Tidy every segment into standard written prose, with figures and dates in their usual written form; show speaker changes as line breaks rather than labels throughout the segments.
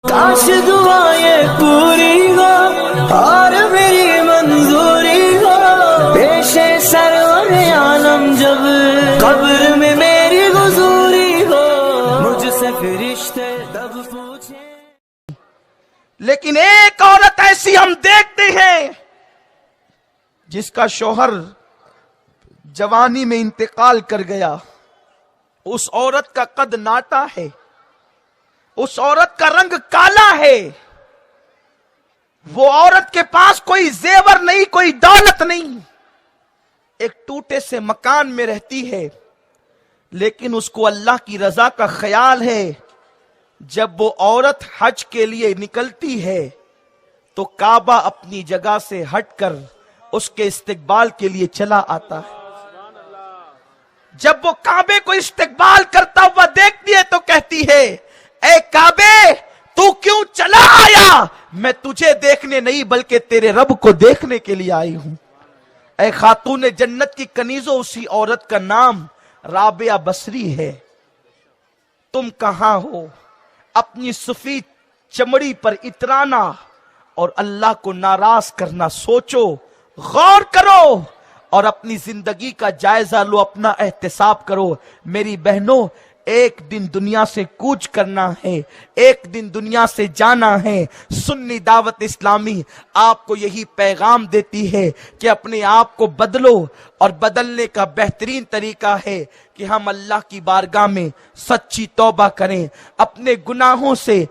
کاش دعائیں پوری ہو اور میری منظوری ہو، پیش سرور عالم جب قبر میں میری حضوری ہو، مجھ سے فرشتے تب پوچھیں۔
لیکن ایک عورت ایسی ہم دیکھتے ہیں جس کا شوہر جوانی میں انتقال کر گیا۔ اس عورت کا قد ناٹا ہے، اس عورت کا رنگ کالا ہے، وہ عورت کے پاس کوئی زیور نہیں، کوئی دولت نہیں، ایک ٹوٹے سے مکان میں رہتی ہے، لیکن اس کو اللہ کی رضا کا خیال ہے۔ جب وہ عورت حج کے لیے نکلتی ہے تو کعبہ اپنی جگہ سے ہٹ کر اس کے استقبال کے لیے چلا آتا ہے۔ جب وہ کعبے کو استقبال کرتا ہوا دیکھتی ہے تو کہتی ہے، اے کعبے تو کیوں چلا آیا؟ میں تجھے دیکھنے نہیں بلکہ تیرے رب کو دیکھنے کے لیے آئی ہوں۔ اے خاتون جنت کی کنیزوں، اسی عورت کا نام رابعہ بصری ہے۔ تم کہاں ہو؟ اپنی سفید چمڑی پر اترانا اور اللہ کو ناراض کرنا سوچو، غور کرو اور اپنی زندگی کا جائزہ لو، اپنا احتساب کرو۔ میری بہنوں، ایک دن دنیا سے کوچ کرنا ہے، ایک دن دنیا سے جانا ہے۔ سنی دعوت اسلامی آپ کو یہی پیغام دیتی ہے کہ اپنے آپ کو بدلو، اور بدلنے کا بہترین طریقہ ہے کہ ہم اللہ کی بارگاہ میں سچی توبہ کریں، اپنے گناہوں سے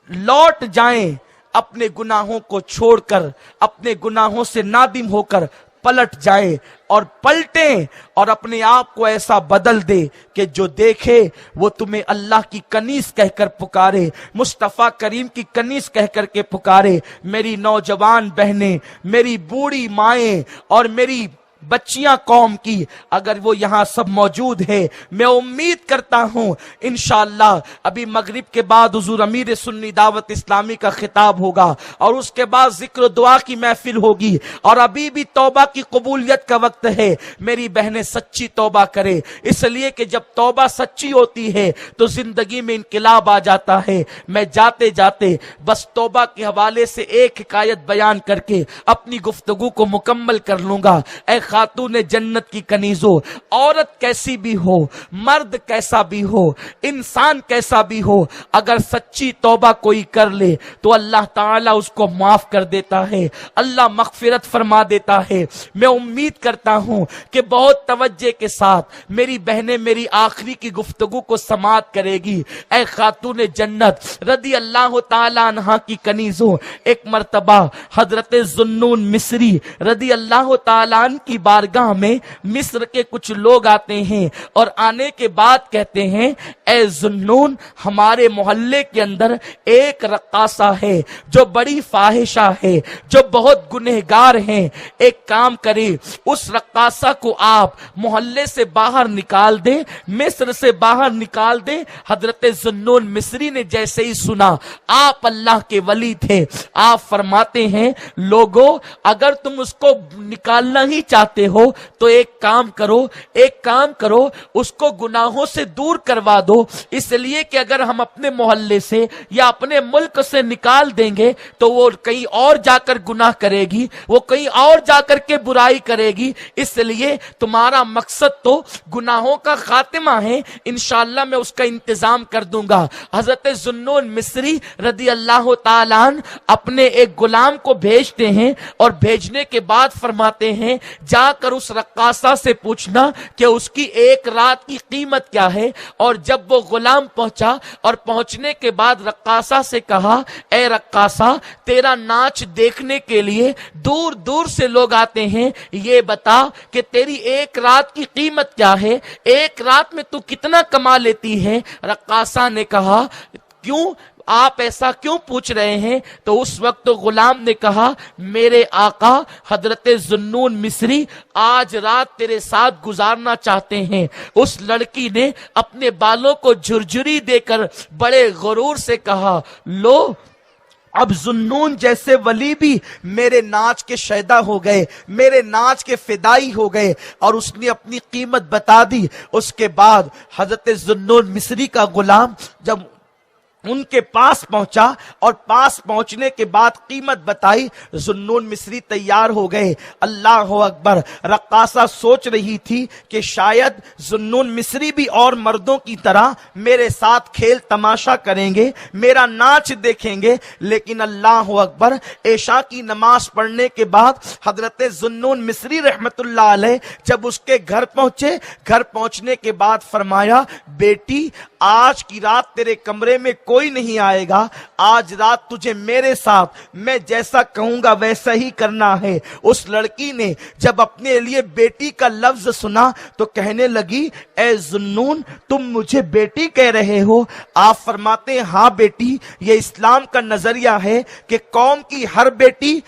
لوٹ جائیں، اپنے گناہوں کو چھوڑ کر، اپنے گناہوں سے نادم ہو کر پلٹ جائیں اور پلٹیں، اور اپنے آپ کو ایسا بدل دے کہ جو دیکھے وہ تمہیں اللہ کی کنیز کہہ کر پکارے، مصطفیٰ کریم کی کنیز کہہ کر کے پکارے۔ میری نوجوان بہنیں، میری بوڑھی مائیں اور میری بچیاں قوم کی، اگر وہ یہاں سب موجود ہے، میں امید کرتا ہوں انشاءاللہ ابھی مغرب کے بعد حضور امیر سنی دعوت اسلامی کا خطاب ہوگا اور اس کے بعد ذکر و دعا کی محفل ہوگی، اور ابھی بھی توبہ کی قبولیت کا وقت ہے۔ میری بہنیں سچی توبہ کرے، اس لیے کہ جب توبہ سچی ہوتی ہے تو زندگی میں انقلاب آ جاتا ہے۔ میں جاتے جاتے بس توبہ کے حوالے سے ایک حکایت بیان کر کے اپنی گفتگو کو مکمل کر لوں گا۔ اے خاتون جنت کی کنیزوں، عورت کیسی بھی ہو، مرد کیسا بھی ہو، انسان کیسا بھی ہو، اگر سچی توبہ کوئی کر لے تو اللہ تعالیٰ اس کو معاف کر دیتا ہے، اللہ مغفرت فرما دیتا ہے۔ میں امید کرتا ہوں کہ بہت توجہ کے ساتھ میری بہنیں میری آخری کی گفتگو کو سماعت کرے گی۔ اے خاتون جنت رضی اللہ تعالیٰ عنہ کی کنیزوں، ایک مرتبہ حضرت ذوالنون مصری رضی اللہ تعالیٰ عنہ کی بارگاہ میں مصر کے کچھ لوگ آتے ہیں اور آنے کے بعد کہتے ہیں، اے ذوالنون، ہمارے محلے کے اندر ایک رقاصہ ہے جو بڑی فاحشہ ہے، جو بہت گنہگار ہیں، ایک کام کرے اس رقاصہ کو آپ محلے سے باہر نکال دیں، مصر سے باہر نکال دیں۔ حضرت ذوالنون مصری نے جیسے ہی سنا، آپ اللہ کے ولی تھے، آپ فرماتے ہیں، لوگوں اگر تم اس کو نکالنا ہی چاہتے ہو تو ایک کام کرو، اس کو گناہوں سے دور کروا دو، اس لیے کہ اگر ہم اپنے محلے سے یا اپنے ملک سے نکال دیں گے تو وہ کہیں اور جا کر گناہ کرے گی، وہ کہیں اور جا کر کے برائی کرے گی، اس لیے تمہارا مقصد تو گناہوں کا خاتمہ ہے، انشاءاللہ میں اس کا انتظام کر دوں گا۔ حضرت ذوالنون مصری رضی اللہ تعالیٰ عنہ اپنے ایک غلام کو بھیجتے ہیں اور بھیجنے کے بعد فرماتے ہیں، جا کر اس رقاصہ سے پوچھنا کہ اس کی ایک رات کی قیمت کیا ہے۔ اور جب وہ غلام پہنچا اور پہنچنے کے بعد رقاصہ سے کہا، اے رقاصہ، تیرا ناچ دیکھنے کے لیے دور دور سے لوگ آتے ہیں، یہ بتا کہ تیری ایک رات کی قیمت کیا ہے، ایک رات میں تو کتنا کما لیتی ہے۔ رقاصہ نے کہا، کیوں آپ ایسا کیوں پوچھ رہے ہیں؟ تو اس وقت غلام نے کہا، میرے آقا حضرت ذوالنون مصری آج رات تیرے ساتھ گزارنا چاہتے ہیں۔ اس لڑکی نے اپنے بالوں کو جھرجھری دے کر بڑے غرور سے کہا، لو اب ذوالنون جیسے ولی بھی میرے ناچ کے شیدا ہو گئے، میرے ناچ کے فدائی ہو گئے، اور اس نے اپنی قیمت بتا دی۔ اس کے بعد حضرت ذوالنون مصری کا غلام جب ان کے پاس پہنچا اور پاس پہنچنے کے بعد قیمت بتائی. ذوالنون مصری تیار ہو گئے. اللہ اکبر. رقاصہ سوچ رہی تھی کہ شاید ذوالنون مصری بھی اور مردوں کی طرح میرے ساتھ کھیل تماشا کریں گے, میرا ناچ دیکھیں گے, لیکن اللہ اکبر عشاء کی نماز پڑھنے کے بعد حضرت ذوالنون مصری رحمت اللہ علیہ جب اس کے گھر پہنچے, گھر پہنچنے کے بعد فرمایا, بیٹی آج کی رات تیرے کمرے میں کوئی نہیں آئے گا, آج رات تجھے میرے ساتھ میں جیسا کہوں گا ویسا ہی کرنا ہے. اس لڑکی نے جب اپنے لیے بیٹی کا لفظ سنا تو کہنے لگی, اے ذوالنون تم مجھے بیٹی کہہ رہے ہو؟ آپ فرماتے ہیں ہاں بیٹی, یہ اسلام کا نظریہ ہے کہ قوم کی ہر بیٹی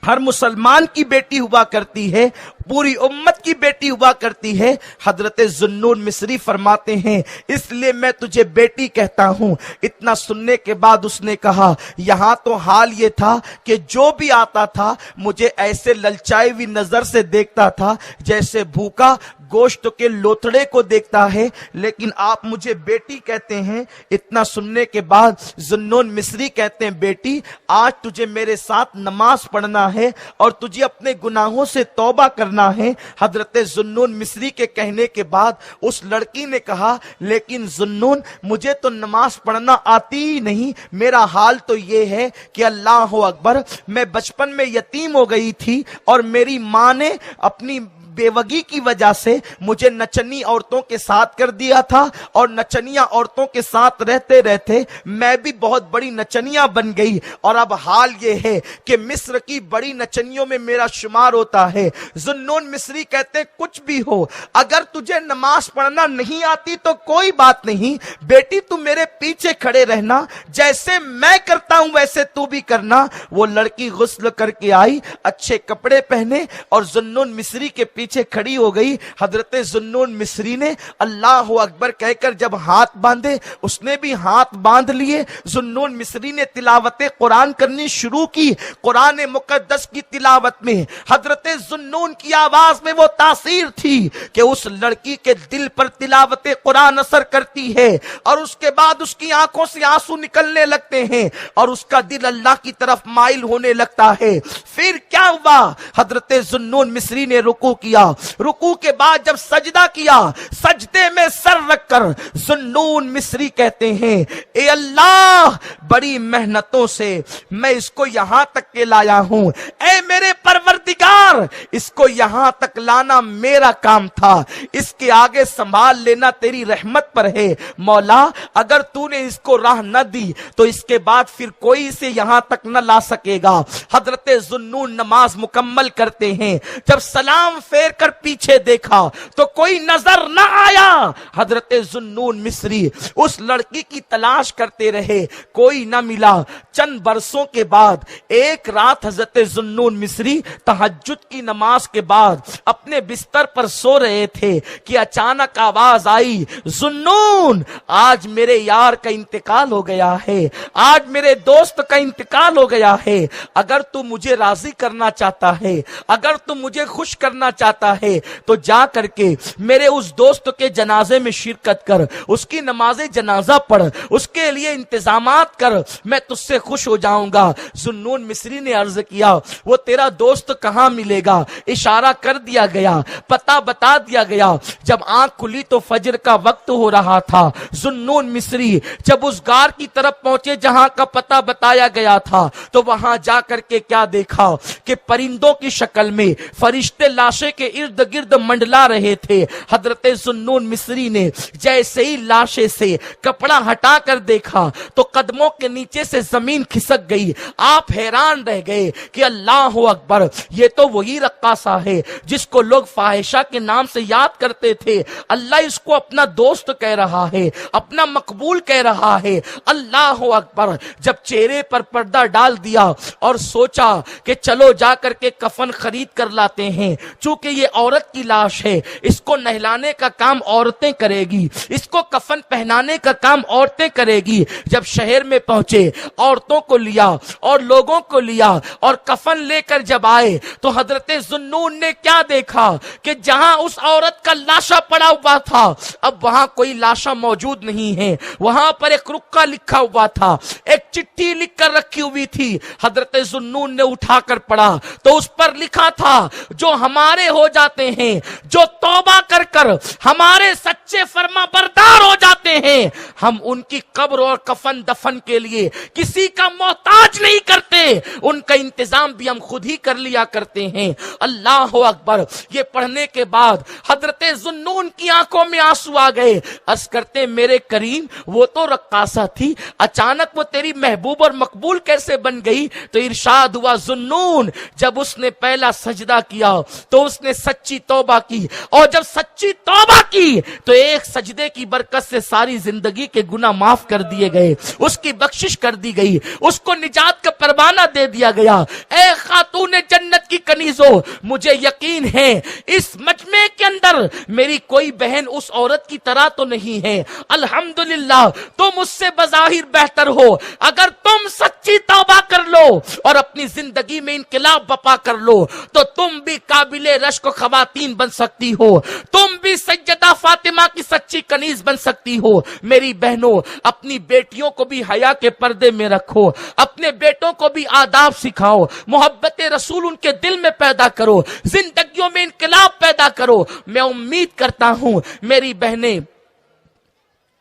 ہر مسلمان کی بیٹی ہوا کرتی ہے, پوری امت کی بیٹی ہوا کرتی ہے. حضرت ذوالنون مصری فرماتے ہیں اس لیے میں تجھے بیٹی کہتا ہوں. اتنا سننے کے بعد اس نے کہا, یہاں تو حال یہ تھا کہ جو بھی آتا تھا مجھے ایسے للچائی ہوئی نظر سے دیکھتا تھا جیسے بھوکا گوشت کے لوتھڑے کو دیکھتا ہے, لیکن آپ مجھے بیٹی کہتے ہیں. اتنا سننے کے بعد ذوالنون مصری کہتے ہیں, بیٹی آج تجھے میرے ساتھ نماز پڑھنا ہے اور تجھے اپنے گناہوں سے توبہ کرنا ہے. حضرت ذوالنون مصری کے کہنے کے بعد اس لڑکی نے کہا, لیکن ذوالنون مجھے تو نماز پڑھنا آتی ہی نہیں, میرا حال تو یہ ہے کہ اللہ اکبر میں بچپن میں یتیم ہو گئی تھی اور میری ماں نے اپنی بیوگی کی وجہ سے مجھے نچنی عورتوں کے ساتھ کر دیا تھا, اور نچنیاں عورتوں کے ساتھ رہتے رہتے میں بھی بہت بڑی نچنیاں بن گئی, اور اب حال یہ ہے کہ مصر کی بڑی نچنیوں میں میرا شمار ہوتا ہے. ذوالنون مصری کہتے کچھ بھی ہو, اگر تجھے نماز پڑھنا نہیں آتی تو کوئی بات نہیں بیٹی, تم میرے پیچھے کھڑے رہنا, جیسے میں کرتا ہوں ویسے تو بھی کرنا. وہ لڑکی غسل کر کے آئی, اچھے کپڑے پہنے اور ذوالنون مصری کے پیچھے کھڑی ہو گئی. حضرت ذوالنون مصری نے اللہ اکبر کہہ کر جب ہاتھ باندھے, اس نے بھی ہاتھ باندھ لیے. ذوالنون مصری نے تلاوت قرآن کرنی شروع کی. قرآن مقدس کی تلاوت میں حضرت ذوالنون کی آواز میں وہ تاثیر تھی کہ اس لڑکی کے دل پر تلاوت قرآن اثر کرتی ہے, اور اس کے بعد اس کی آنکھوں سے آنسو نکلنے لگتے ہیں اور اس کا دل اللہ کی طرف مائل ہونے لگتا ہے. پھر کیا ہوا؟ حضرت ذوالنون مصری نے رکوع کیا. رکوع کے بعد جب سجدہ کیا, سجدے میں سر رکھ کر ذوالنون مصری کہتے ہیں, اے اللہ بڑی محنتوں سے میں اس کو یہاں تک کے لایا ہوں, اے میرے پروردگار اس کو یہاں تک لانا میرا کام تھا, اس کے آگے سنبھال لینا تیری رحمت پر ہے. مولا اگر تو نے اس کو راہ نہ دی تو اس کے بعد پھر کوئی اسے یہاں تک نہ لا سکے گا. حضرت ذوالنون نماز مکمل کرتے ہیں, جب سلام پھیر کر پیچھے دیکھا تو کوئی نظر نہ آیا. حضرت ذوالنون مصری اس لڑکی کی تلاش کرتے رہے, کوئی نہ ملا. چند برسوں کے بعد ایک رات حضرت ذوالنون مصری تہجد کی نماز کے بعد اپنے بستر پر سو رہے تھے کہ اچانک آواز آئی, ذوالنون آج میرے یار کا انتقال ہو گیا ہے, آج میرے دوست کا انتقال ہو گیا ہے. اگر تو مجھے راضی کرنا چاہتا ہے, اگر تو مجھے خوش کرنا چاہتا ہے تو جا کر کے میرے اس دوست کے جنازے میں شرکت کر, اس کی نماز جنازہ پڑھ, اس کے لیے انتظامات کر, میں تجھ سے خوش ہو جاؤں گا. ذوالنون مصری نے عرض کیا, وہ تیرا دوست کہاں ملے گا؟ اشارہ کر دیا گیا, پتہ بتا دیا گیا. جب آنکھ کھلی تو فجر کا وقت ہو رہا تھا. ذوالنون مصری جب اس غار کی طرف پہنچے جہاں کا پتہ بتایا گیا تھا تو وہاں جا کر کے کیا دیکھا کہ پرندوں کی شکل میں فرشتے لاشیں کے ارد گرد منڈلا رہے تھے. حضرت ذوالنون مصری نے جیسے ہی لاشیں سے کپڑا ہٹا کر دیکھا تو قدموں کے نیچے سے زمین کھسک گئی. آپ حیران رہ گئے کہ اللہ اکبر, یہ تو وہی رقاصہ ہے جس کو لوگ فاحشہ کے نام سے یاد کرتے تھے. اللہ اس کو اپنا دوست کہہ رہا ہے, اپنا مقبول کہہ رہا ہے. اللہ اکبر. جب چہرے پر پردہ ڈال دیا اور سوچا کہ چلو جا کر کے کفن خرید کر لاتے ہیں، چونکہ یہ عورت کی لاش ہے، اس کو نہلانے کا کام عورتیں کرے گی، اس کو کفن پہنانے کا کام عورتیں کرے گی۔ جب شہر میں پہنچے، عورتوں کو لیا اور لوگوں کو لیا اور کفن لے کر جب آئے تو حضرت ذوالنون نے کیا دیکھا کہ جہاں اس عورت کا لاشا پڑا ہوا تھا اب وہاں کوئی لاشا موجود نہیں ہے، وہاں پر ایک رکا لکھا ہوا تھا، ایک چٹھی لکھ کر رکھی ہوئی تھی۔ حضرت ذوالنون نے اٹھا کر پڑھا تو اس پر لکھا تھا جو ہمارے ہو جاتے ہیں، جو توبہ کر کر ہمارے سچے فرما بردار ہو جاتے ہیں، ہم ان کی قبر اور کفن دفن کے لیے کسی کا محتاج نہیں کرتے، ان کا انتظام بھی ہم خود ہی کر لیا کرتے ہیں۔ اللہ اکبر۔ یہ پڑھنے کے بعد حضرت ذوالنون کی آنکھوں میں آنسو آ گئے، عرض کرتے میرے کریم وہ تو رقاصہ تھی، اچانک وہ تیری محبوب اور مقبول کیسے بن گئی؟ تو ارشاد ہوا ذوالنون جب اس نے پہلا سجدہ کیا تو اس نے سچی توبہ کی، اور جب سچی توبہ کی تو ایک سجدے کی برکت سے ساری زندگی کے گناہ معاف کر دیے گئے، اس کی بخشش کر دی گئی، اس کو نجات کا پروانہ دے دیا گیا۔ اے خاتون جنت کی کنیزو، مجھے یقین ہے اس مجمع کے اندر میری کوئی بہن اس عورت کی طرح تو نہیں ہے۔ الحمدللہ تم اس سے بظاہر بہتر ہو، اگر تم سچی توبہ کر لو اور اپنی زندگی میں انقلاب بپا کر لو تو تم بھی قابل رشک خواتین بن سکتی ہو، تم بھی سیدہ فاطمہ کی سچی کنیز بن سکتی ہو۔ میری بہنوں، اپنی بیٹیوں کو بھی حیا کے پردے میں رکھو، اپنے بیٹوں کو بھی آداب سکھاؤ، محبت رسول ان کے دل میں پیدا کرو، زندگیوں میں انقلاب پیدا کرو۔ میں امید کرتا ہوں میری بہنیں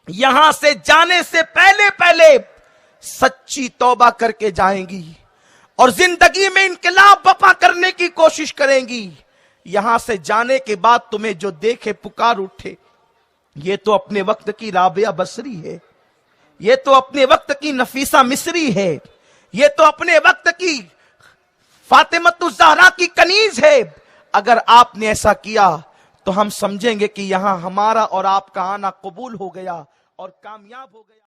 یہاں سے جانے سے پہلے سچی توبہ کر کے جائیں گی اور زندگی میں انقلاب بپا کرنے کی کوشش کریں گی۔ یہاں سے جانے کے بعد تمہیں جو دیکھے پکار اٹھے، یہ تو اپنے وقت کی رابعہ بصری ہے، یہ تو اپنے وقت کی نفیسہ مصری ہے، یہ تو اپنے وقت کی فاطمۃ الزہرا کی کنیز ہے۔ اگر آپ نے ایسا کیا تو ہم سمجھیں گے کہ یہاں ہمارا اور آپ کا آنا قبول ہو گیا اور کامیاب ہو گیا۔